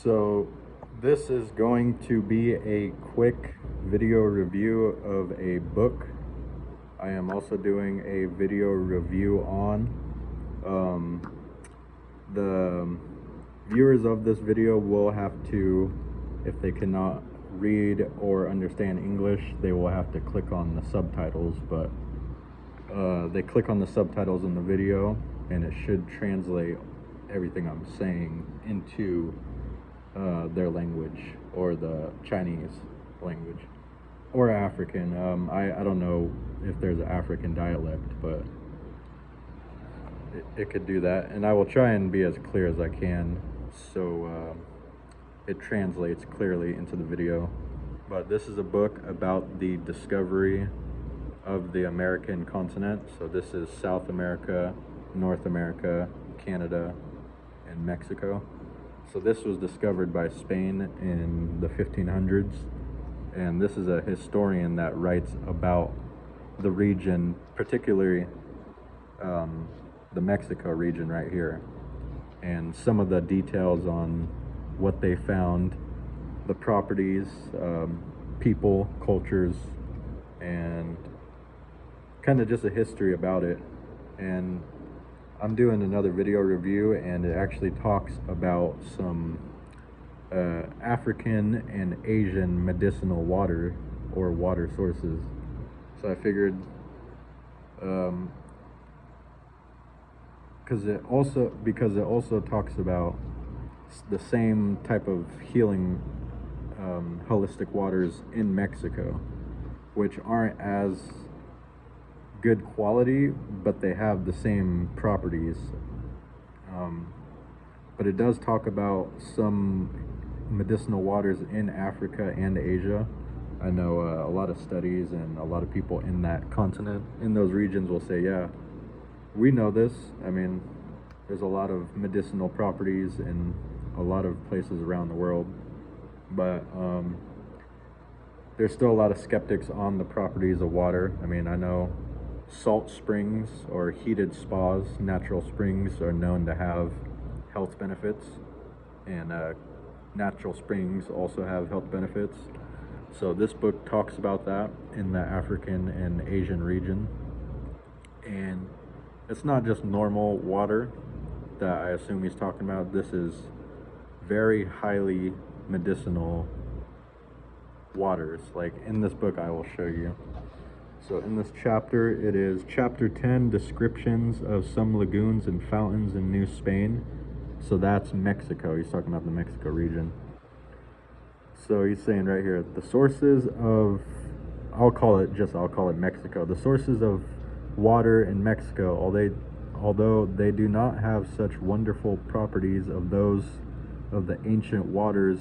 So this is going to be a quick video review of a book. I am also doing a video review on the viewers of this video will have to, if they cannot read or understand English, they will have to click on the subtitles, but they click on the subtitles in the video and it should translate everything I'm saying into their language, or the Chinese language, or African. I don't know if there's an African dialect, but it could do that, and I will try and be as clear as I can so it translates clearly into the video. But this is a book about the discovery of the American continent. So this is South America, North America, Canada, and Mexico. So this was discovered by Spain in the 1500s, and this is a historian that writes about the region, particularly the Mexico region right here, and some of the details on what they found, the properties, people, cultures, and kind of just a history about it. And I'm doing another video review, and it actually talks about some African and Asian medicinal water or water sources. So I figured, because it also talks about the same type of healing holistic waters in Mexico, which aren't as good quality, but they have the same properties. But it does talk about some medicinal waters in Africa and Asia. I know a lot of studies and a lot of people in that continent, in those regions, will say, yeah, we know this. I mean, there's a lot of medicinal properties in a lot of places around the world, but there's still a lot of skeptics on the properties of water. I mean, I know salt springs or heated spas, natural springs, are known to have health benefits, and natural springs also have health benefits. So this book talks about that in the African and Asian region. And it's not just normal water that I assume he's talking about. This is very highly medicinal waters. Like in this book, I will show you. So in this chapter, it is chapter 10, descriptions of some lagoons and fountains in New Spain. So that's Mexico. He's talking about the Mexico region. So he's saying right here, the sources of, I'll call it Mexico. The sources of water in Mexico, although they do not have such wonderful properties of those of the ancient waters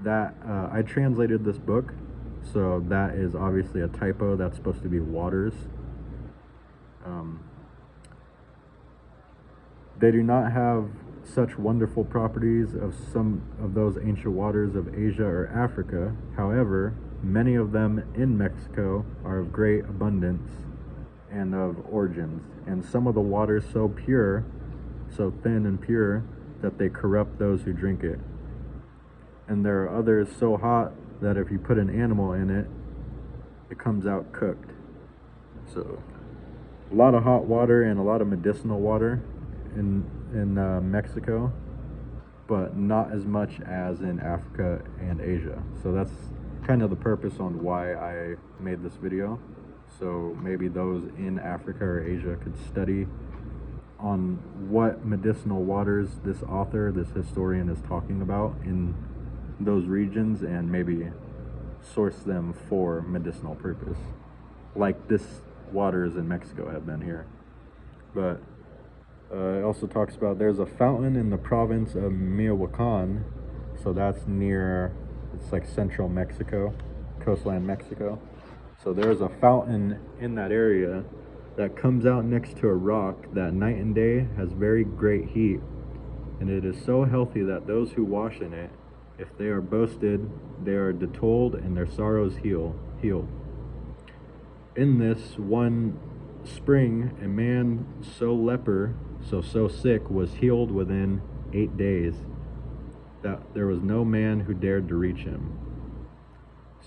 that I translated this book. So that is obviously a typo. That's supposed to be waters. They do not have such wonderful properties of some of those ancient waters of Asia or Africa. However, many of them in Mexico are of great abundance and of origins, and some of the waters so pure, so thin and pure, that they corrupt those who drink it. And there are others so hot that if you put an animal in it, it comes out cooked. So a lot of hot water and a lot of medicinal water in Mexico, but not as much as in Africa and Asia. So that's kind of the purpose on why I made this video. So maybe those in Africa or Asia could study on what medicinal waters this author, this historian, is talking about in those regions, and maybe source them for medicinal purpose, like this waters in Mexico have been here. But it also talks about there's a fountain in the province of Michoacan, so that's near, it's like central Mexico, coastline Mexico. So there's a fountain in that area that comes out next to a rock that night and day has very great heat, and it is so healthy that those who wash in it, if they are boasted, they are detolled and their sorrows healed. In this one spring, a man so sick was healed within 8 days. that there was no man who dared to reach him.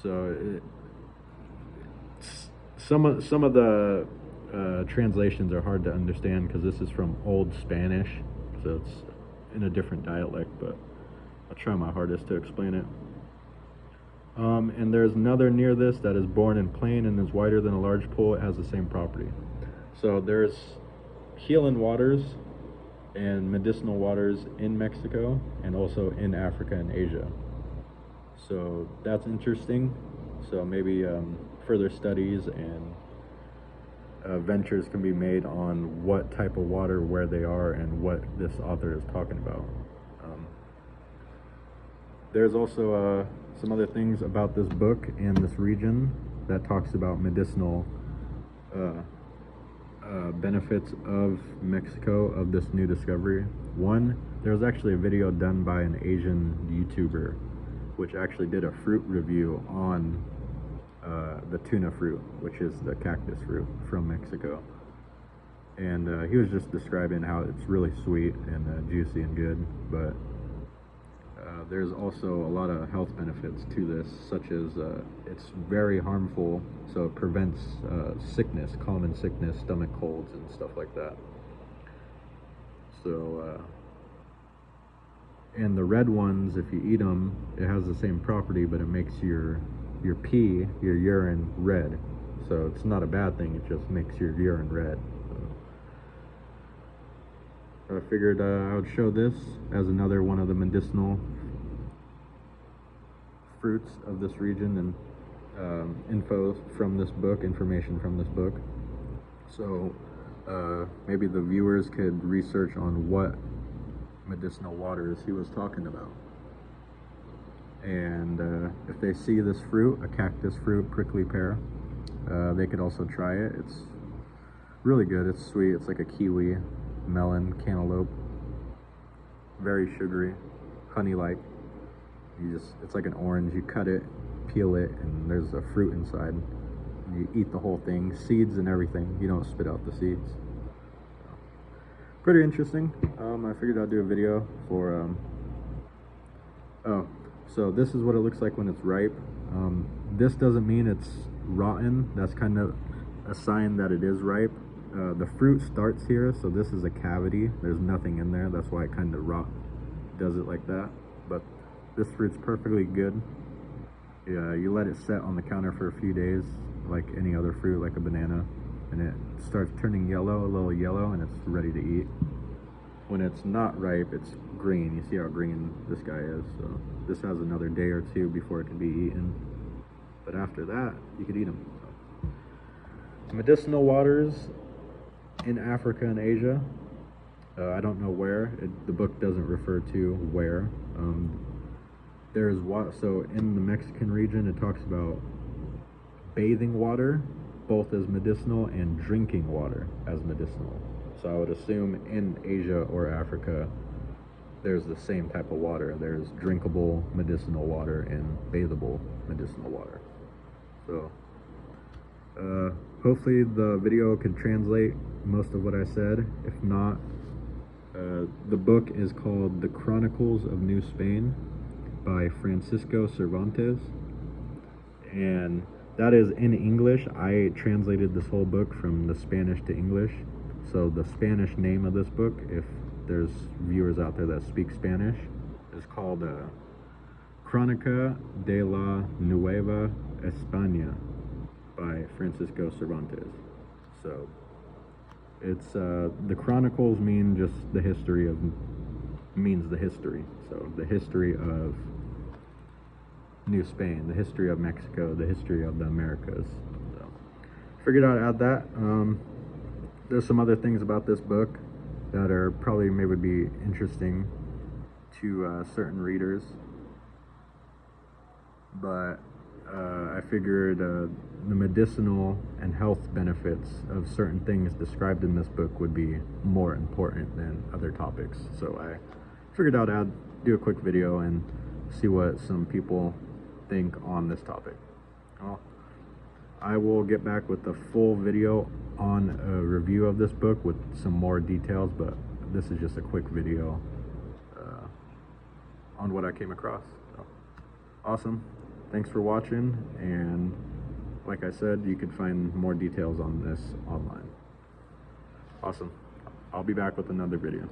So some of the translations are hard to understand because this is from Old Spanish, so it's in a different dialect, but I'll try my hardest to explain it. And there's another near this that is born in plain and is wider than a large pool. It has the same property. So there's healing waters and medicinal waters in Mexico and also in Africa and Asia. So that's interesting. So maybe further studies and ventures can be made on what type of water, where they are, and what this author is talking about. There's also some other things about this book and this region that talks about medicinal benefits of Mexico, of this new discovery. One, there was actually a video done by an Asian YouTuber which actually did a fruit review on the tuna fruit, which is the cactus fruit from Mexico. And he was just describing how it's really sweet and juicy and good, but there's also a lot of health benefits to this, such as it's very harmful, so it prevents sickness, common sickness, stomach colds, and stuff like that. So, and the red ones, if you eat them, it has the same property, but it makes your pee, your urine, red. So it's not a bad thing, it just makes your urine red. So I figured I would show this as another one of the medicinal fruits of this region, and information from this book. So maybe the viewers could research on what medicinal waters he was talking about. And if they see this fruit, a cactus fruit, prickly pear, they could also try it. It's really good. It's sweet. It's like a kiwi, melon, cantaloupe. Very sugary, honey-like. It's like an orange. You cut it, peel it, and there's a fruit inside. You eat the whole thing, seeds and everything. You don't spit out the seeds. Pretty interesting. I figured I'd do a video for so this is what it looks like when it's ripe. This doesn't mean it's rotten. That's kind of a sign that it is ripe. The fruit starts here, so this is a cavity. There's nothing in there. That's why it kind of does it like that. But this fruit's perfectly good. Yeah, you let it set on the counter for a few days, like any other fruit, like a banana, and it starts turning yellow, a little yellow, and it's ready to eat. When it's not ripe, it's green. You see how green this guy is. So this has another day or two before it can be eaten. But after that, you could eat them. So, medicinal waters in Africa and Asia. I don't know where. The book doesn't refer to where. So in the Mexican region, it talks about bathing water, both as medicinal, and drinking water as medicinal. So I would assume in Asia or Africa, there's the same type of water. There's drinkable medicinal water and bathable medicinal water. So hopefully the video could translate most of what I said. If not, the book is called The Chronicles of New Spain by Francisco Cervantes, and that is in English. I translated this whole book from the Spanish to English. So the Spanish name of this book, if there's viewers out there that speak Spanish, is called Crónica de la Nueva España by Francisco Cervantes. So it's the Chronicles means the history. So the history of New Spain, the history of Mexico, the history of the Americas. So figured I'd add that. There's some other things about this book that are probably maybe be interesting to certain readers, but I figured the medicinal and health benefits of certain things described in this book would be more important than other topics. So I figured I'd do a quick video and see what some people think on this topic. Well, I will get back with a full video on a review of this book with some more details, but this is just a quick video on what I came across. So, awesome. Thanks for watching, and like I said, you can find more details on this online. Awesome. I'll be back with another video.